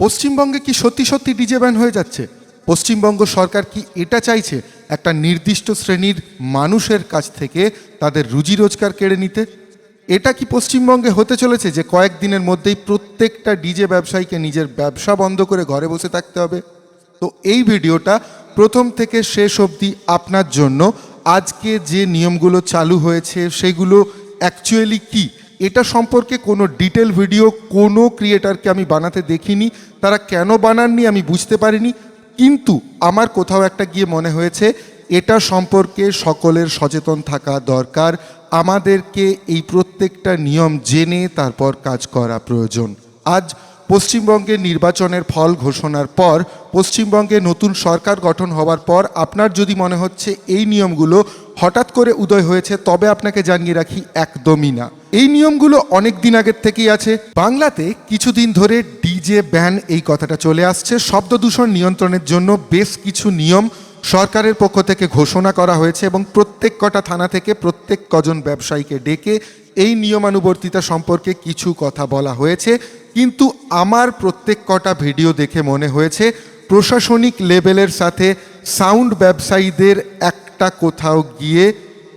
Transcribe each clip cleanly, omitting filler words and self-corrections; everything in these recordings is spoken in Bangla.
পশ্চিমবঙ্গে কি সত্যি সত্যি ডিজে ব্যান হয়ে যাচ্ছে? পশ্চিমবঙ্গ সরকার কি এটা চাইছে একটা নির্দিষ্ট শ্রেণীর মানুষের কাছ থেকে তাদের রুজি রোজগার কেড়ে নিতে? এটা কি পশ্চিমবঙ্গে হতে চলেছে যে কয়েকদিনের মধ্যেই প্রত্যেকটা ডিজে ব্যবসায়ীকে নিজের ব্যবসা বন্ধ করে ঘরে বসে থাকতে হবে? তো এই ভিডিওটা প্রথম থেকে শেষ অবধি আপনার জন্য। আজকে যে নিয়মগুলো চালু হয়েছে সেগুলো অ্যাকচুয়ালি কি, এটা সম্পর্কে কোনো ডিটেল ভিডিও কোনো ক্রিয়েটারকে আমি বানাতে দেখিনি। তারা কেন বানাননি আমি বুঝতে পারিনি, কিন্তু আমার কোথাও একটা গিয়ে মনে হয়েছে এটা সম্পর্কে সকলের সচেতন থাকা দরকার। আমাদেরকে এই প্রত্যেকটা নিয়ম জেনে তারপর কাজ করা প্রয়োজন। আজ পশ্চিমবঙ্গে নির্বাচনের ফল ঘোষণার পর, পশ্চিমবঙ্গে নতুন সরকার গঠন হওয়ার পর আপনার যদি মনে হচ্ছে এই নিয়মগুলো হঠাৎ করে উদয় হয়েছে, তবে আপনাকে জানিয়ে রাখি একদমই না। এই নিয়মগুলো অনেক দিন আগের থেকেই আছে। বাংলাতে কিছুদিন ধরে ডিজে ব্যান এই কথাটা চলে আসছে। শব্দ দূষণ নিয়ন্ত্রণের জন্য বেশ কিছু নিয়ম সরকারের পক্ষ থেকে ঘোষণা করা হয়েছে এবং প্রত্যেক কটা থানা থেকে প্রত্যেক কজন ব্যবসায়ীকে ডেকে এই নিয়মানুবর্তিতা সম্পর্কে কিছু কথা বলা হয়েছে। কিন্তু আমার প্রত্যেক কটা ভিডিও দেখে মনে হয়েছে প্রশাসনিক লেভেলের সাথে সাউন্ড ব্যবসায়ীদের একটা কোথাও গিয়ে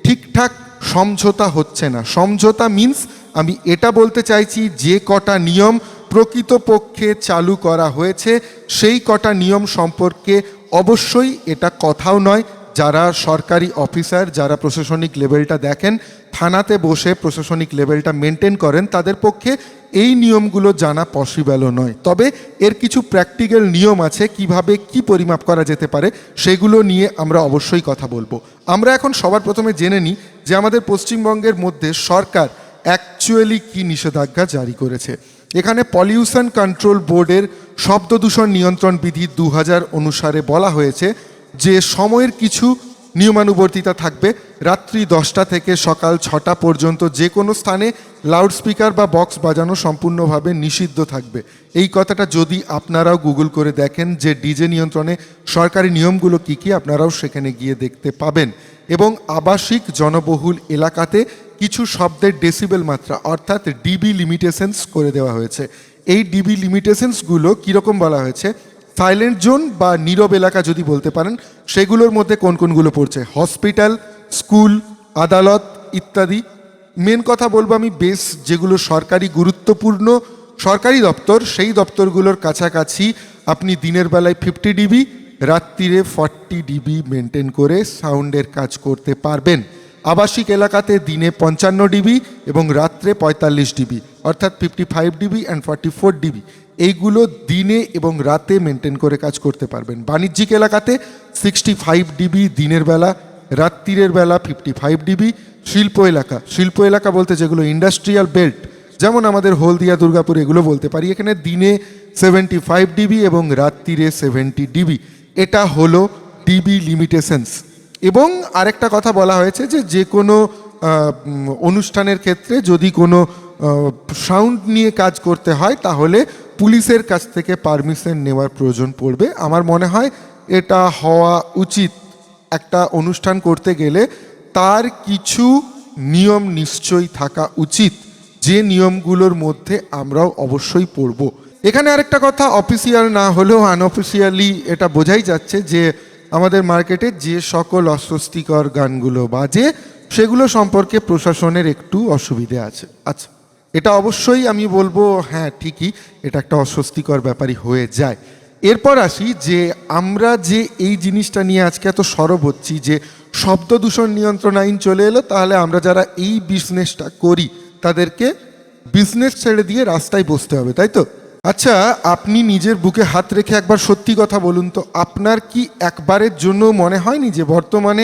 ঠিকঠাক সমঝোতা হচ্ছে না। সমঝোতা মিন্স আমি এটা বলতে চাইছি যে কটা নিয়ম প্রকৃতপক্ষে চালু করা হয়েছে সেই কটা নিয়ম সম্পর্কে অবশ্যই এটা কথাও নয়। যারা সরকারি অফিসার, যারা প্রশাসনিক লেভেলটা দেখেন, থানাতে বসে প্রশাসনিক লেভেলটা মেনটেন করেন, তাদের পক্ষে এই নিয়মগুলো জানা পসিবলও নয়। তবে এর কিছু প্র্যাকটিক্যাল নিয়ম আছে, কিভাবে কি পরিমাপ করা যেতে পারে সেগুলো নিয়ে আমরা অবশ্যই কথা বলবো। আমরা এখন সবার প্রথমে জেনে নিই যে আমাদের পশ্চিমবঙ্গের মধ্যে সরকার অ্যাকচুয়ালি কি নিষেধাজ্ঞা জারি করেছে। এখানে পলিউশন কন্ট্রোল বোর্ডের শব্দ দূষণ নিয়ন্ত্রণ বিধি 2000 অনুসারে বলা হয়েছে যে সময়ের কিছু নিয়মানুবর্তিতা থাকবে। রাত্রি 10টা থেকে সকাল 6টা পর্যন্ত যে কোনো স্থানে লাউডস্পিকার বা বক্স বাজানো সম্পূর্ণভাবে নিষিদ্ধ থাকবে। এই কথাটা যদি আপনারাও গুগল করে দেখেন যে ডিজে নিয়ন্ত্রণে সরকারি নিয়মগুলো কী কী, আপনারাও সেখানে গিয়ে দেখতে পাবেন। এবং আবাসিক জনবহুল এলাকাতে কিছু শব্দের ডেসিবেল মাত্রা অর্থাৎ ডিবি লিমিটেশনস করে দেওয়া হয়েছে। এই ডিবি লিমিটেশনসগুলো কীরকম বলা হয়েছে, সাইলেন্ট জোন বা নীরব এলাকা যদি বলতে পারেন, সেগুলোর মধ্যে কোন কোনগুলো পড়ছে, হসপিটাল, স্কুল, আদালত ইত্যাদি। মেন কথা বলবো আমি, বেশ যেগুলো সরকারি গুরুত্বপূর্ণ সরকারি দপ্তর, সেই দপ্তরগুলোর কাছাকাছি আপনি দিনের বেলায় 50 ডিবি, রাত্রিরে 40 ডিবি মেনটেন করে সাউন্ডের কাজ করতে পারবেন। আবাসিক এলাকাতে দিনে 55 ডিবি এবং রাত্রে 45 ডিবি, অর্থাৎ 55 ডিবি অ্যান্ড 44 ডিবি, এইগুলো দিনে এবং রাতে মেনটেন করে কাজ করতে পারবেন। বাণিজ্যিক এলাকাতে 65 ডিবি দিনের বেলা, রাত্রিরের বেলা 55 ডিবি। শিল্প এলাকা বলতে যেগুলো ইন্ডাস্ট্রিয়াল বেল্ট, যেমন আমাদের হলদিয়া, দুর্গাপুর, এগুলো বলতে পারি, এখানে দিনে 75 ডিবি এবং রাত্রিরে 70 ডিবি। এটা হলো ডিবি লিমিটেশনস। এবং আরেকটা কথা বলা হয়েছে যে কোনো অনুষ্ঠানের ক্ষেত্রে যদি কোনো সাউন্ড নিয়ে কাজ করতে হয় তাহলে পুলিশের কাছ থেকে পারমিশন নেওয়ার প্রয়োজন পড়বে। আমার মনে হয় এটা হওয়া উচিত। একটা অনুষ্ঠান করতে গেলে তার কিছু নিয়ম নিশ্চয়ই থাকা উচিত, যে নিয়মগুলোর মধ্যে আমরাও অবশ্যই পড়ব। এখানে আরেকটা কথা, অফিসিয়াল না হলেও আনঅফিসিয়ালি এটা বোঝাই যাচ্ছে যে আমাদের মার্কেটে যে সকল অস্বস্তিকর গানগুলো বাজে সেগুলো সম্পর্কে প্রশাসনের একটু অসুবিধে আছে। আচ্ছা, এটা অবশ্যই আমি বলবো হ্যাঁ ঠিকই, এটা একটা অস্বস্তিকর ব্যাপারই হয়ে যায়। এরপর আসি যে আমরা যে এই জিনিসটা নিয়ে আজকে এত সরব হচ্ছি যে শব্দ দূষণ নিয়ন্ত্রণ আইন চলে এলো, তাহলে আমরা যারা এই বিজনেসটা করি তাদেরকে বিজনেস ছেড়ে দিয়ে রাস্তায় বসতে হবে, তাই তো? আচ্ছা, আপনি নিজের বুকে হাত রেখে একবার সত্যি কথা বলুন তো, আপনার কি একবারের জন্য মনে হয়নি যে বর্তমানে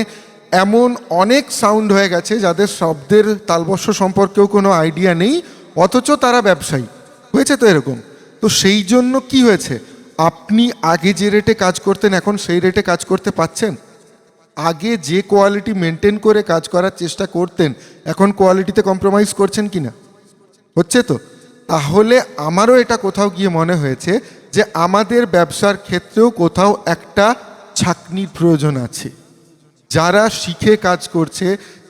এমন অনেক সাউন্ড হয়ে গেছে যাদের শব্দের তালবস্য সম্পর্কেও কোনো আইডিয়া নেই, অথচ তারা ব্যবসায়ী হয়েছে? তো এরকম তো সেই জন্য কি হয়েছে, আপনি আগে যে রেটে কাজ করতেন এখন সেই রেটে কাজ করতে পাচ্ছেন? আগে যে কোয়ালিটি মেনটেন করে কাজ করার চেষ্টা করতেন এখন কোয়ালিটিতে কম্প্রোমাইজ করছেন কি না? হচ্ছে তো। তাহলে আমারও এটা কোথাও গিয়ে মনে হয়েছে যে আমাদের ব্যবসার ক্ষেত্রেও কোথাও একটা ছাঁকনির প্রয়োজন আছে। যারা শিখে কাজ করছে,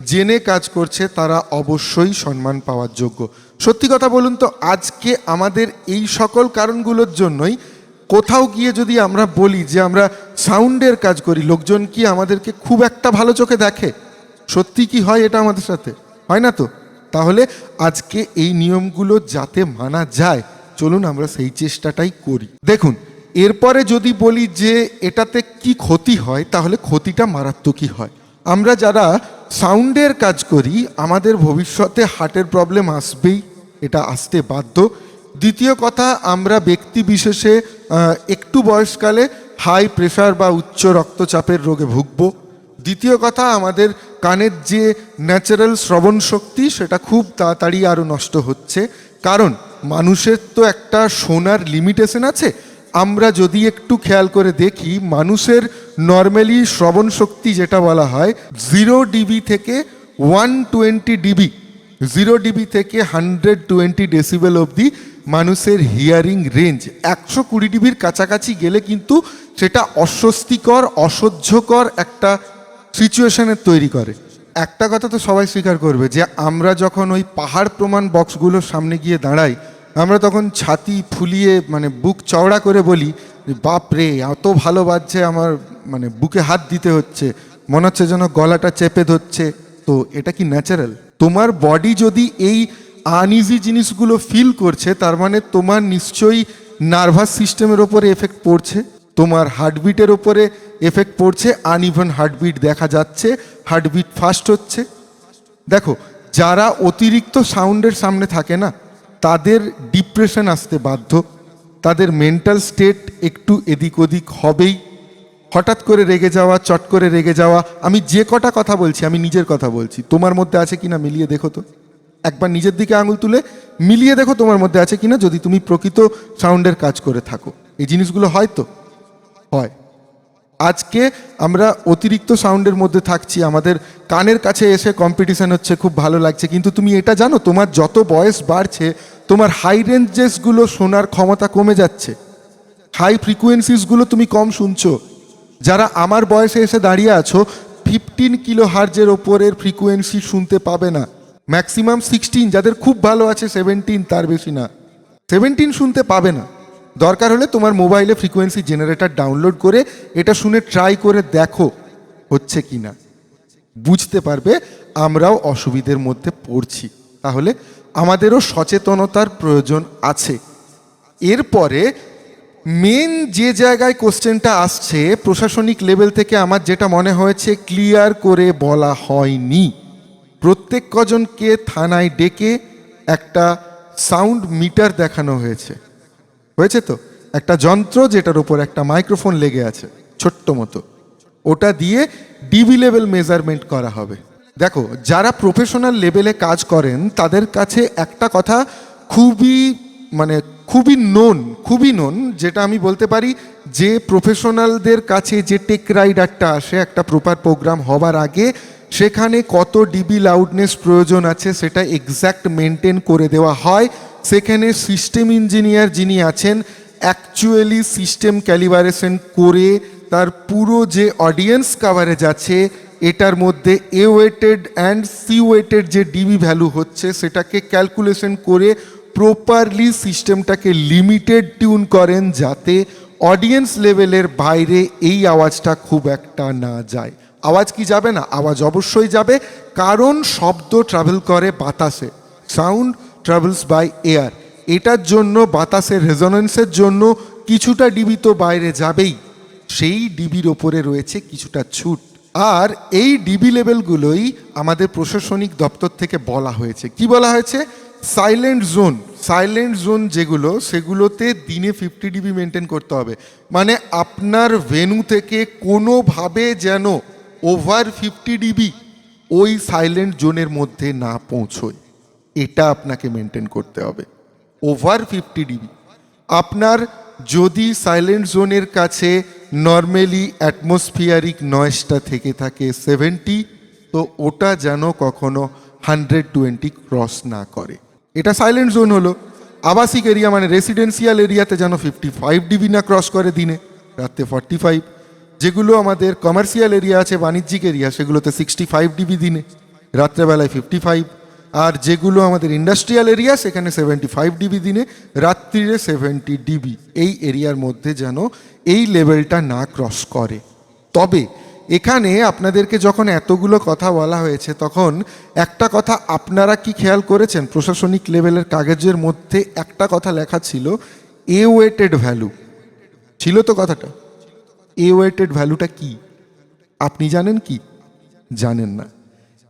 জেনে কাজ করছে, তারা অবশ্যই সম্মান পাওয়ার যোগ্য। সত্যি কথা বলুন তো, আজকে আমাদের এই সকল কারণগুলোর জন্যই কোথাও গিয়ে যদি আমরা বলি যে আমরা সাউন্ডের কাজ করি, লোকজন কি আমাদেরকে খুব একটা ভালো চোখে দেখে? সত্যি কি হয় এটা আমাদের সাথে? হয় না তো। তাহলে আজকে এই নিয়মগুলো যাতে মানা যায়, চলুন আমরা সেই চেষ্টাটাই করি। দেখুন, এরপরে যদি বলি যে এটাতে কি ক্ষতি হয়, তাহলে ক্ষতিটা মারাত্মকই হয়। আমরা যারা সাউন্ডের কাজ করি, আমাদের ভবিষ্যতে হার্টের প্রবলেম আসবেই, এটা আসতে বাধ্য। দ্বিতীয় কথা, আমরা ব্যক্তি বিশেষে একটু বয়সকালে হাই প্রেশার বা উচ্চ রক্তচাপের রোগে ভুগব। দ্বিতীয় কথা, আমাদের কানের যে ন্যাচারাল শ্রবণ শক্তি সেটা খুব তাড়াতাড়ি আরও নষ্ট হচ্ছে, কারণ মানুষের তো একটা শোনার লিমিটেশন আছে। আমরা যদি একটু খেয়াল করে দেখি, মানুষের নর্মালি শ্রবণ শক্তি যেটা বলা হয় 0 dB থেকে 120 dB, 0 dB থেকে 120 ডেসিবেল অবধি মানুষের হিয়ারিং রেঞ্জ। 120 dBর কাছাকাছি গেলে কিন্তু সেটা অস্বস্তিকর, অসহ্যকর একটা সিচুয়েশনের তৈরি করে। একটা কথা তো সবাই স্বীকার করবে যে আমরা যখন ওই পাহাড় প্রমাণ বক্সগুলোর সামনে গিয়ে দাঁড়াই, আমরা তখন ছাতি ফুলিয়ে মানে বুক চওড়া করে বলি, বাপ রে এত ভালো বাজছে, আমার মানে বুকে হাত দিতে হচ্ছে, মনে হচ্ছে যেন গলাটা চেপে ধরছে। তো এটা কি ন্যাচারাল? তোমার বডি যদি এই আনইজি জিনিসগুলো ফিল করছে, তার মানে তোমার নিশ্চয়ই নার্ভাস সিস্টেমের ওপরে এফেক্ট পড়ছে, তোমার হার্টবিটের ওপরে এফেক্ট পড়ছে, আনইভেন হার্টবিট দেখা যাচ্ছে, হার্টবিট ফাস্ট হচ্ছে। দেখো, যারা অতিরিক্ত সাউন্ডের সামনে থাকে না, তাদের ডিপ্রেশন আসতে বাধ্য, তাদের মেন্টাল স্টেট একটু এদিক ওদিক হবেই। হঠাৎ করে রেগে যাওয়া, চট করে রেগে যাওয়া। আমি যে কটা কথা বলছি আমি নিজের কথা বলছি, তোমার মধ্যে আছে কিনা মিলিয়ে দেখো তো, একবার নিজের দিকে আঙুল তুলে মিলিয়ে দেখো তোমার মধ্যে আছে কিনা, যদি তুমি প্রকৃত সাউন্ডের কাজ করে থাকো। এই জিনিসগুলো হয়তো হয়। আজকে আমরা অতিরিক্ত সাউন্ডের মধ্যে থাকছি, আমাদের কানের কাছে এসে কম্পিটিশন হচ্ছে, খুব ভালো লাগছে, কিন্তু তুমি এটা জানো তোমার যত বয়স বাড়ছে তোমার হাই রেঞ্জেসগুলো শোনার ক্ষমতা কমে যাচ্ছে, হাই ফ্রিকোয়েন্সিসগুলো তুমি কম শুনছো। যারা আমার বয়সে এসে দাঁড়িয়ে আছো, 15 কিলো হার্জের ওপরের ফ্রিকোয়েন্সি শুনতে পাবে না, ম্যাক্সিমাম 16, যাদের খুব ভালো আছে 17, তার বেশি না, 17 শুনতে পাবে না। দরকার হলে তোমার মোবাইলে ফ্রিকোয়েন্সি জেনারেটর ডাউনলোড করে এটা শুনে ট্রাই করে দেখো হচ্ছে কি না, বুঝতে পারবে আমরাও অসুবিধের মধ্যে পড়ছি। তাহলে আমাদেরও সচেতনতার প্রয়োজন আছে। এরপরে মেন যে জায়গায় কোশ্চেনটা আসছে, প্রশাসনিক লেভেল থেকে আমার যেটা মনে হয়েছে ক্লিয়ার করে বলা হয়নি। প্রত্যেক কজনকে থানায় ডেকে একটা সাউন্ড মিটার দেখানো হয়েছে, হয়েছে তো, একটা যন্ত্র যেটার উপর একটা মাইক্রোফোন লেগে আছে ছোট্ট মতো, ওটা দিয়ে ডিবি লেভেল মেজারমেন্ট করা হবে। দেখো, যারা প্রফেশনাল লেভেলে কাজ করেন তাদের কাছে একটা কথা খুবই নোন, যেটা আমি বলতে পারি যে প্রফেশনালদের কাছে যে টেক রাইডারটা আসে একটা প্রপার প্রোগ্রাম হবার আগে, সেখানে কত ডিবি লাউডনেস প্রয়োজন আছে সেটা এক্স্যাক্ট মেনটেন করে দেওয়া হয়। সেখানে সিস্টেম ইঞ্জিনিয়ার যিনি আছেন অ্যাকচুয়ালি সিস্টেম ক্যালিব্রেশন করে তার পুরো যে অডিয়েন্স কাভারেজ আছে এটার মধ্যে এ ওয়েটেড অ্যান্ড সি ওয়েটেড যে ডিবি ভ্যালু হচ্ছে সেটাকে ক্যালকুলেশন করে প্রপারলি সিস্টেমটাকে লিমিটেড টিউন করেন, যাতে অডিয়েন্স লেভেলের বাইরে এই আওয়াজটা খুব একটা না যায়। আওয়াজ কি যাবে না? আওয়াজ অবশ্যই যাবে, কারণ শব্দ ট্রাভেল করে বাতাসে, সাউন্ড ট্রাভেলস বাই এয়ার। এটার জন্য বাতাসের রেজোনেন্সের জন্য কিছুটা ডিবি তো বাইরে যাবেই, সেই ডিবির ওপরে রয়েছে কিছুটা ছুট। আর এই ডিবি লেভেলগুলোই আমাদের প্রশাসনিক দপ্তর থেকে বলা হয়েছে। কি বলা হয়েছে? সাইলেন্ট জোন, সাইলেন্ট জোন যেগুলো, সেগুলোতে দিনে 50 ডিবি মেনটেন করতে হবে। মানে আপনার ভেন্যু থেকে কোনোভাবে যেন ওভার 50 ডিবি ওই সাইলেন্ট জোনের মধ্যে না পৌঁছয়, এটা আপনাকে মেনটেন করতে হবে। ওভার 50 ডিবি আপনার যদি সাইলেন্ট জোনের কাছে নর্মালি অ্যাটমসফিয়ারিক নয়েজটা থেকে থাকে 70, তো ওটা যেন কখনো 120 ক্রস না করে, এটা সাইলেন্ট জোন হলো। আবাসিক এরিয়া মানে রেসিডেন্সিয়াল এরিয়াতে যেন 55 ডিবি না ক্রস করে দিনে, রাতে 45। যেগুলো আমাদের কমার্শিয়াল এরিয়া আছে, বাণিজ্যিক এরিয়া, সেগুলোতে 65 ডিবি দিনে, রাত্রেবেলায় 55। আর যেগুলো আমাদের ইন্ডাস্ট্রিয়াল এরিয়া সেখানে 75 ডিবি দিনে, রাত্রিরে 70 ডিবি, এই এরিয়ার মধ্যে যেন এই লেভেলটা না ক্রস করে। তবে এখানে আপনাদেরকে যখন এতগুলো কথা বলা হয়েছে তখন একটা কথা আপনারা কি খেয়াল করেছেন? প্রশাসনিক লেভেলের কাগজের মধ্যে একটা কথা লেখা ছিল, এ ওয়েটেড ভ্যালু ছিল তো কথাটা। এ ওয়েটেড ভ্যালুটা কি আপনি জানেন কি? জানেন না।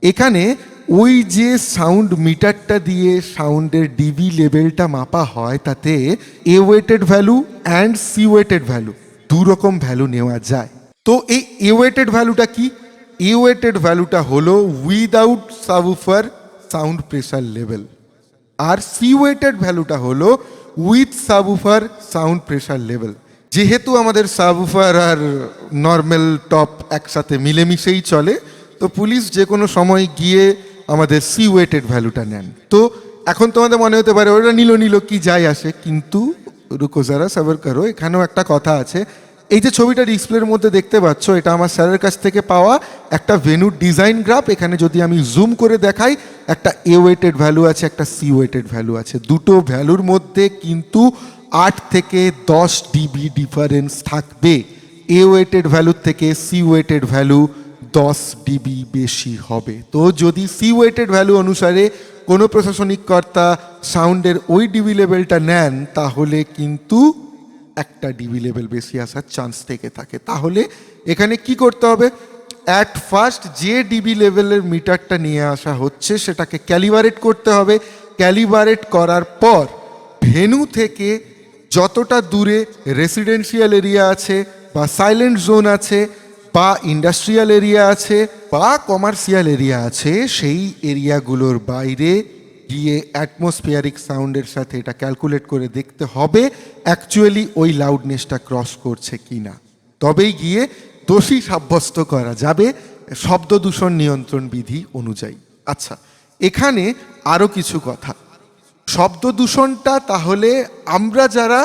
এখানে ওই যে সাউন্ড মিটারটা দিয়ে সাউন্ডের ডিবি লেভেলটা মাপা হয় তাতে A weighted value and C weighted value দু রকম ভ্যালু নেওয়া যায়। তো এই এ ওয়েটেড ভ্যালুটা কি? এ ওয়েটেড ভ্যালুটা হলো without subwoofer sound pressure level, আর সি ওয়েটেড ভ্যালুটা হলো with subwoofer sound pressure level. যেহেতু আমাদের সাবউফার আর নর্মাল টপ একসাথে মিলেমিশেই চলে, তো পুলিশ যে কোনো সময় গিয়ে আমাদের সি ওয়েটেড ভ্যালুটা নেন। তো এখন তোমাদের মনে হতে পারে ওরা নিল কি যায় আসে, কিন্তু রুকো যারা সবার করো, এখানেও একটা কথা আছে। এই যে ছবিটা ডিসপ্লের মধ্যে দেখতে পাচ্ছ, এটা আমার স্যারের কাছ থেকে পাওয়া একটা ভেনুর ডিজাইন গ্রাফ। এখানে যদি আমি জুম করে দেখাই, একটা এ ওয়েটেড ভ্যালু আছে, একটা সি ওয়েটেড ভ্যালু আছে। দুটো ভ্যালুর মধ্যে কিন্তু 8 থেকে 10 ডিবি ডিফারেন্স থাকবে। এ ওয়েটেড ভ্যালুর থেকে সি ওয়েটেড ভ্যালু 10 ডিবি বেশি হবে। তো যদি সি ওয়েটেড ভ্যালু অনুসারে কোনো প্রশাসনিক কর্তা সাউন্ডের ওই ডিবি লেভেলটা নেন, তাহলে কিন্তু একটা ডিবি লেভেল বেশি আসার চান্স থেকে থাকে। তাহলে এখানে কি করতে হবে? অ্যাট ফার্স্ট যে ডিবি লেভেলের মিটারটা নিয়ে আসা হচ্ছে সেটাকে ক্যালিবারেট করতে হবে। ক্যালিবারেট করার পর ভেন্যু থেকে যতটা দূরে রেসিডেন্সিয়াল এরিয়া আছে বা সাইলেন্ট জোন আছে বা ইন্ডাস্ট্রিয়াল এরিয়া আছে বা কমার্শিয়াল এরিয়া আছে, সেই এরিয়াগুলোর বাইরে গিয়ে অ্যাটমসফিয়ারিক সাউন্ডের সাথে এটা ক্যালকুলেট করে দেখতে হবে অ্যাকচুয়ালি ওই লাউডনেসটা ক্রস করছে কিনা। তবেই গিয়ে দোষী সাব্যস্ত করা যাবে শব্দ দূষণ নিয়ন্ত্রণ বিধি অনুযায়ী। আচ্ছা, এখানে আরও কিছু কথা। শব্দ দূষণটা তাহলে আমরা যারা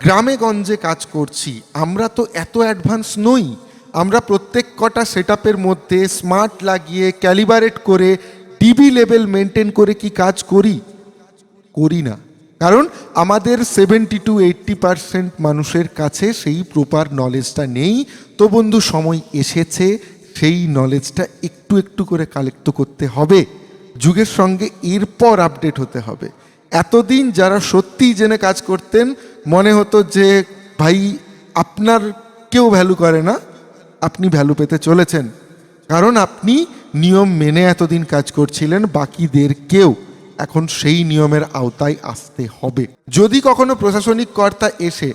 গ্রামে গঞ্জে কাজ করছি, আমরা তো এত অ্যাডভান্স নই। আমরা প্রত্যেক কটা সেটআপের মধ্যে স্মার্ট লাগিয়ে ক্যালিবারেট করে ডিবি লেভেল মেনটেন করে কি কাজ করি? করি না। কারণ আমাদের 70-80% মানুষের কাছে সেই প্রপার নলেজটা নেই। তো বন্ধু, সময় এসেছে সেই নলেজটা একটু একটু করে কালেক্ট করতে হবে, যুগের সঙ্গে এরপর আপডেট হতে হবে। এতদিন যারা সত্যিই জেনে কাজ করতেন, মনে হতো যে ভাই আপনার কেউ ভ্যালু করে না, আপনি ভ্যালু পেতে চলেছেন, কারণ আপনি নিয়ম মেনে এতদিন কাজ করছিলেন। বাকিদেরকেও এখন সেই নিয়মের আওতায় আসতে হবে। যদি কখনো প্রশাসনিক কর্তা এসে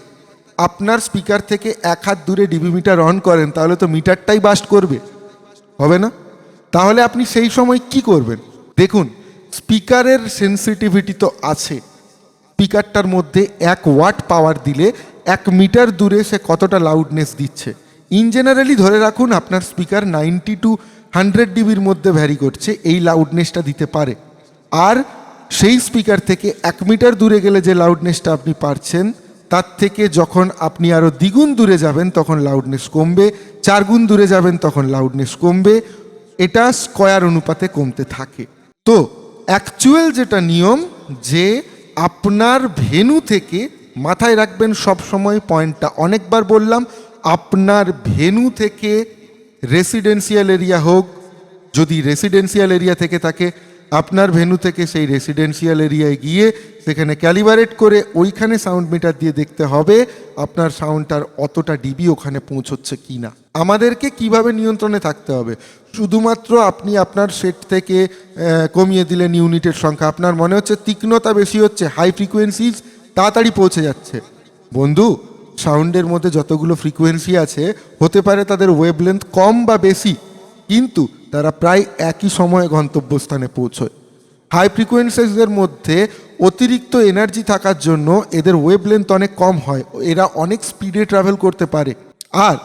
আপনার স্পিকার থেকে 1 হাত দূরে ডিবি মিটার অন করেন, তাহলে তো মিটারটাই বাস্ট করবে, হবে না? তাহলে আপনি সেই সময় কি করবেন? দেখুন, স্পিকারের সেন্সিটিভিটি তো আছে। স্পিকারটার মধ্যে 1 ওয়াট পাওয়ার দিলে 1 মিটার দূরে সে কতটা লাউডনেস দিচ্ছে। ইন জেনারেলি ধরে রাখুন আপনার স্পিকার 90-100 ডিবির মধ্যে ভ্যারি করছে, এই লাউডনেসটা দিতে পারে। আর সেই স্পিকার থেকে 1 মিটার দূরে গেলে যে লাউডনেসটা আপনি পাচ্ছেন, তার থেকে যখন আপনি আরও দ্বিগুণ দূরে যাবেন তখন লাউডনেস কমবে, 4 গুণ দূরে যাবেন তখন লাউডনেস কমবে। এটা স্কয়ার অনুপাতে কমতে থাকে। তো অ্যাকচুয়াল যেটা নিয়ম, যে আপনার ভেন্যু থেকে, মাথায় রাখবেন সব সময় পয়েন্টটা, অনেকবার বললাম, আপনার ভেন্যু থেকে রেসিডেন্সিয়াল এরিয়া হোক, যদি রেসিডেন্সিয়াল এরিয়া থেকে থাকে আপনার ভেন্যু থেকে সেই রেসিডেন্সিয়াল এরিয়ায় গিয়ে সেখানে ক্যালিবারেট করে ওইখানে সাউন্ড মিটার দিয়ে দেখতে হবে আপনার সাউন্ডটার অতটা ডিবি ওখানে পৌঁছচ্ছে কি না। আমাদেরকে কিভাবে নিয়ন্ত্রণে থাকতে হবে? শুধুমাত্র আপনি আপনার সেট থেকে কমিয়ে দিলেন ইউনিটের সংখ্যা, আপনার মনে হচ্ছে তীক্ষ্ণতা বেশি হচ্ছে, হাই ফ্রিকোয়েন্সিজ তাড়াতাড়ি পৌঁছে যাচ্ছে। বন্ধু, সাউন্ডের মধ্যে যতগুলো ফ্রিকোয়েন্সি আছে, হতে পারে তাদের ওয়েভলেন্থ কম বা বেশি, কিন্তু তারা প্রায় একই সময়ে গন্তব্যস্থানে পৌঁছয়। হাই ফ্রিকোয়েন্সিজের মধ্যে অতিরিক্ত এনার্জি থাকার জন্য এদের ওয়েভলেন্থ অনেক কম হয়, এরা অনেক স্পিডে ট্রাভেল করতে পারে। আর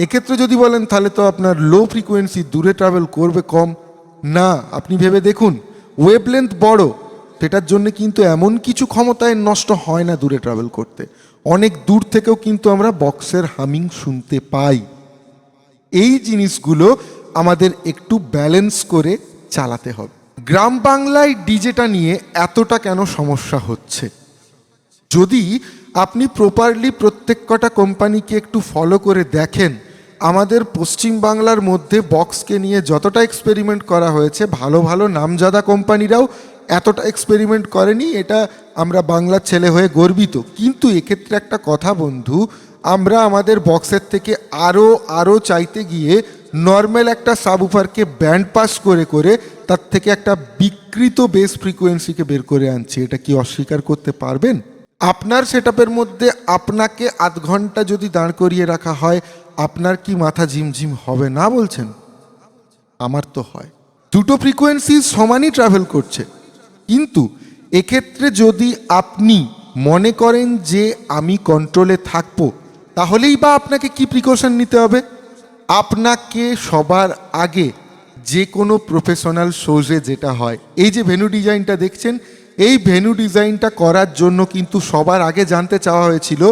এক্ষেত্রে যদি বলেন তাহলে তো আপনার লো ফ্রিকোয়েন্সি দূরে ট্রাভেল করবে কম, না, আপনি ভেবে দেখুন, ওয়েভলেন্থ বড়, সেটার জন্য কিন্তু এমন কিছু ক্ষমতায় নষ্ট হয় না দূরে ট্রাভেল করতে। অনেক দূর থেকেও কিন্তু আমরা বক্সের হামিং শুনতে পাই। এই জিনিসগুলো আমাদের একটু ব্যালেন্স করে চালাতে হবে। গ্রাম বাংলায় ডিজেটা নিয়ে এতটা কেন সমস্যা হচ্ছে? যদি আপনি প্রপারলি প্রত্যেক কটা কোম্পানিকে একটু ফলো করে দেখেন, আমাদের পশ্চিম বাংলার মধ্যে বক্সকে নিয়ে যতটা এক্সপেরিমেন্ট করা হয়েছে, ভালো ভালো নামজাদা কোম্পানিরাও এতটা এক্সপেরিমেন্ট করেনি। এটা আমরা বাংলার ছেলে হয়ে গর্বিত। কিন্তু এক্ষেত্রে একটা কথা বন্ধু, আমরা আমাদের বক্সের থেকে আরও চাইতে গিয়ে নর্মাল একটা সাবউফারকে ব্যান্ড পাস করে করে তার থেকে একটা বিকৃত বেস ফ্রিকোয়েন্সিকে বের করে আনছি। এটা কি অস্বীকার করতে পারবেন? আপনার সেটআপের মধ্যে আপনাকে আধ ঘন্টা যদি দাঁড় করিয়ে রাখা হয়, আপনার কি মাথা ঝিমঝিম হবে না বলছেন? আমার তো হয়। দুটো ফ্রিকোয়েন্সি সমানই ট্রাভেল করছে, কিন্তু এক্ষেত্রে যদি আপনি মনে করেন যে আমি কন্ট্রোলে থাকবো, তাহলেই বা আপনাকে কি প্রিকশন নিতে হবে? আপনাকে সবার আগে যে কোনো প্রফেশনাল শোজে যেটা হয়, এই যে ভেন্যু ডিজাইনটা দেখছেন, এই ভেন্যু ডিজাইনটা করার জন্য কিন্তু সবার আগে জানতে চাওয়া হয়েছিল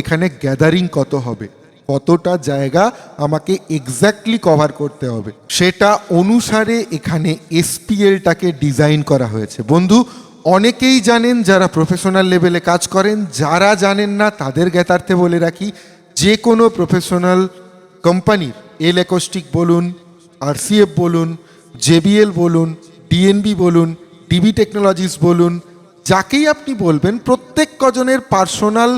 এখানে গ্যাদারিং কত হবে, কতটা জায়গা আমাকে এক্স্যাক্টলি কভার করতে হবে। সেটা অনুসারে এখানে এসপিএলটাকে ডিজাইন করা হয়েছে। বন্ধু, অনেকেই জানেন যারা প্রফেশনাল লেভেলে কাজ করেন, যারা জানেন না তাদের জ্ঞাতার্থে বলে রাখি, যে কোনো প্রফেশনাল কোম্পানির এল অ্যাকোস্টিক বলুন, আরসিএফ বলুন, জেবিএল বলুন, ডিএনবি বলুন, ডিবি টেকনোলজিস বলুন, যাকেই আপনি বলবেন, প্রত্যেক কজনের personal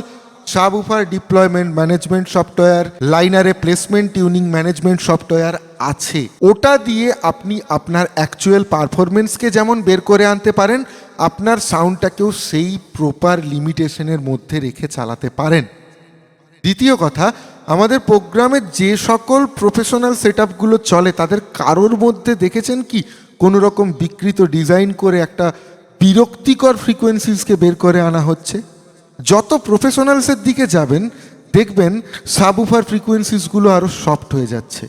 subwoofer deployment management software, লাইনারে প্লেসমেন্ট টিউনিং ম্যানেজমেন্ট সফটওয়্যার আছে। ওটা দিয়ে আপনি আপনার অ্যাকচুয়াল পারফরমেন্সকে যেমন বের করে আনতে পারেন, আপনার সাউন্ডটাকেও সেই প্রপার লিমিটেশনের মধ্যে রেখে চালাতে পারেন। দ্বিতীয় কথা, আমাদের প্রোগ্রামে যে সকল প্রফেশনাল সেটআপগুলো চলে, তাদের কারোর মধ্যে দেখেছেন কি কোনো রকম বিকৃত ডিজাইন করে একটা বিরক্তিকর ফ্রিকোয়েন্সিসকে বের করে আনা হচ্ছে? যত প্রফেশনালসের দিকে যাবেন, দেখবেন সাবউফার ফ্রিকোয়েন্সিসগুলো আরও সফট হয়ে যাচ্ছে।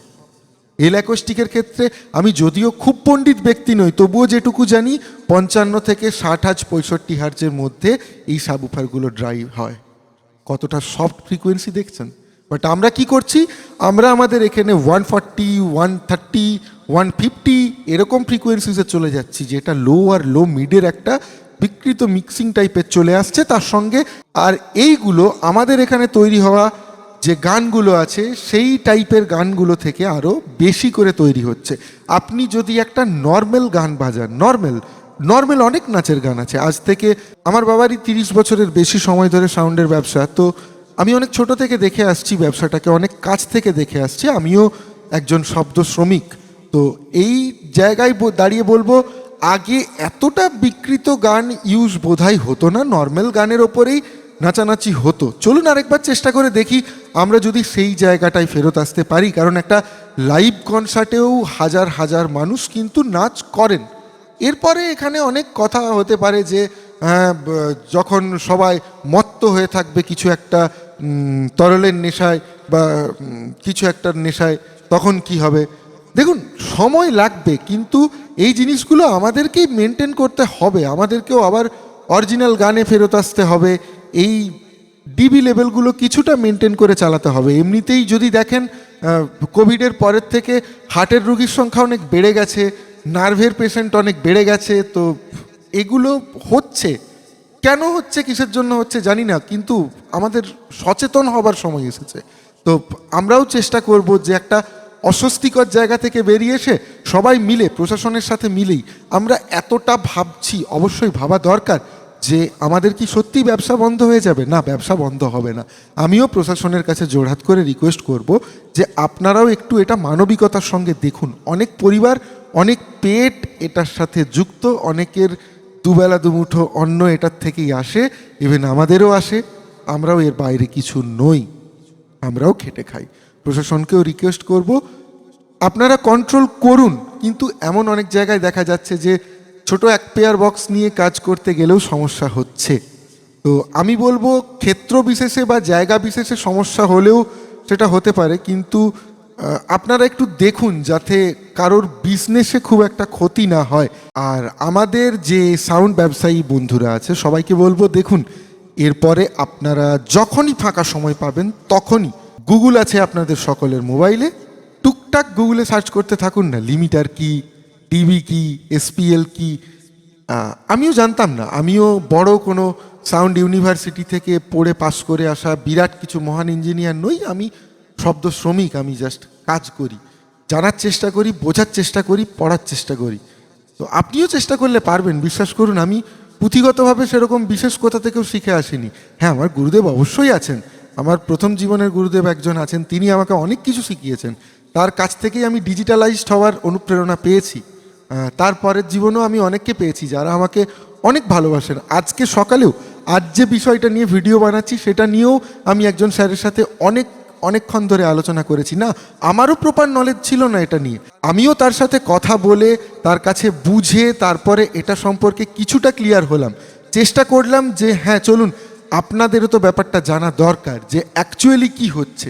এল অ্যাকোস্টিকের ক্ষেত্রে আমি যদিও খুব পণ্ডিত ব্যক্তি নই, তবুও যেটুকু জানি 55 থেকে 60 হার্জ 65 হার্জের মধ্যে এই সাবউফারগুলো ড্রাইভ হয়। কতটা সফট ফ্রিকোয়েন্সি দেখছেন? বাট আমরা কি করছি, আমরা আমাদের এখানে 140, 130, 150 এরকম ফ্রিকোয়েন্সিসে চলে যাচ্ছি, যেটা লো আর লো মিডের একটা বিকৃত মিক্সিং টাইপের চলে আসছে তার সঙ্গে। আর এইগুলো আমাদের এখানে তৈরি হওয়া যে গানগুলো আছে, সেই টাইপের গানগুলো থেকে আরও বেশি করে তৈরি হচ্ছে। আপনি যদি একটা নর্মাল গান বাজান, নর্মাল অনেক নাচের গান আছে। আজ থেকে আমার বাবারই 30 বছরের বেশি সময় ধরে সাউন্ডের ব্যবসা, তো আমি অনেক ছোট থেকে দেখে আসছি ব্যবসাটাকে, অনেক কাছ থেকে দেখে আসছি। আমিও একজন শব্দ শ্রমিক। তো এই জায়গায় দাঁড়িয়ে বলবো, আগে এতটা বিকৃত গান ইউজ বোধহয় হতো না, নর্মাল গানের ওপরেই নাচানাচি হতো। চলুন আরেকবার চেষ্টা করে দেখি আমরা যদি সেই জায়গাটায় ফেরত আসতে পারি, কারণ একটা লাইভ কনসার্টেও হাজার হাজার মানুষ কিন্তু নাচ করেন। এরপরে এখানে অনেক কথা হতে পারে যে হ্যাঁ, যখন সবাই মত্ত হয়ে থাকবে কিছু একটা তরলের নেশায় বা কিছু একটা নেশায়, তখন কি হবে? দেখুন, সময় লাগবে, কিন্তু এই জিনিসগুলো আমাদেরকেই মেনটেন করতে হবে। আমাদেরকেও আবার অরিজিনাল গানে ফেরত আসতে হবে। এই ডিবি লেভেলগুলো কিছুটা মেনটেন করে চালাতে হবে। এমনিতেই যদি দেখেন, কোভিডের পরের থেকে হার্টের রোগীর সংখ্যা অনেক বেড়ে গেছে, নার্ভের পেশেন্ট অনেক বেড়ে গেছে। তো এগুলো হচ্ছে, কেন হচ্ছে, কিসের জন্য হচ্ছে জানি না, কিন্তু আমাদের সচেতন হবার সময় এসেছে। তো আমরাও চেষ্টা করব যে একটা অস্বস্তিকর জায়গা থেকে বেরিয়ে এসে সবাই মিলে, প্রশাসনের সাথে মিলেই আমরা এতটা ভাবছি, অবশ্যই ভাবা দরকার যে আমাদের কি সত্যি ব্যবসা বন্ধ হয়ে যাবে? না, ব্যবসা বন্ধ হবে না। আমিও প্রশাসনের কাছে জোড়হাত করে রিকোয়েস্ট করব যে আপনারাও একটু এটা মানবিকতার সঙ্গে দেখুন। অনেক পরিবার, অনেক পেট এটার সাথে যুক্ত, অনেকের দুবেলা দুমুঠো অন্ন এটার থেকেই আসে, ইভেন আমাদেরও আসে। আমরাও এর বাইরে কিছু নই, আমরাও খেটে খাই। প্রশাসনকেও রিকোয়েস্ট করব আপনারা কন্ট্রোল করুন, কিন্তু এমন অনেক জায়গায় দেখা যাচ্ছে যে ছোট এক পেয়ার বক্স নিয়ে কাজ করতে গেলেও সমস্যা হচ্ছে। তো আমি বলবো ক্ষেত্র বিশেষে বা জায়গা বিশেষে সমস্যা হলেও সেটা হতে পারে, কিন্তু আপনারা একটু দেখুন যাতে কারোর বিজনেসে খুব একটা ক্ষতি না হয়। আর আমাদের যে সাউন্ড ব্যবসায়ী বন্ধুরা আছে, সবাইকে বলবো, দেখুন এরপরে আপনারা যখনই ফাঁকা সময় পাবেন তখনই গুগল আছে আপনাদের সকলের মোবাইলে, টুকটাক গুগলে সার্চ করতে থাকুন না, লিমিটার কি, ডিবি কি, এসপিএল কি, আমিও জানতাম না। আমিও বড় কোনো সাউন্ড ইউনিভার্সিটি থেকে পড়ে পাশ করে আসা বিরাট কিছু মহান ইঞ্জিনিয়ার নই। আমি শব্দ শ্রমিক, আমি জাস্ট কাজ করি, জানার চেষ্টা করি, বোঝার চেষ্টা করি, পড়ার চেষ্টা করি। তো আপনিও চেষ্টা করলে পারবেন, বিশ্বাস করুন। আমি পুঁথিগতভাবে সেরকম বিশেষ কোথা থেকেও শিখে আসিনি। হ্যাঁ, আমার গুরুদেব অবশ্যই আছেন, আমার প্রথম জীবনের গুরুদেব একজন আছেন, তিনি আমাকে অনেক কিছু শিখিয়েছেন। তার কাছ থেকেই আমি ডিজিটালাইজড হওয়ার অনুপ্রেরণা পেয়েছি। তারপরের জীবনেও আমি অনেককে পেয়েছি যারা আমাকে অনেক ভালোবাসেন। আজকে সকালেও আজ যে বিষয়টা নিয়ে ভিডিও বানাচ্ছি সেটা নিয়েও আমি একজন স্যারের সাথে অনেকক্ষণ ধরে আলোচনা করেছি। না, আমারও প্রপার নলেজ ছিল না এটা নিয়ে, আমিও তার সাথে কথা বলে তার কাছে বুঝে তারপরে এটা সম্পর্কে কিছুটা ক্লিয়ার হলাম। চেষ্টা করলাম যে হ্যাঁ চলুন, আপনাদেরও তো ব্যাপারটা জানা দরকার যে অ্যাকচুয়ালি কি হচ্ছে।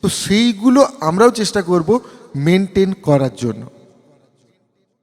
তো সেইগুলো আমরাও চেষ্টা করব মেনটেন করার জন্য।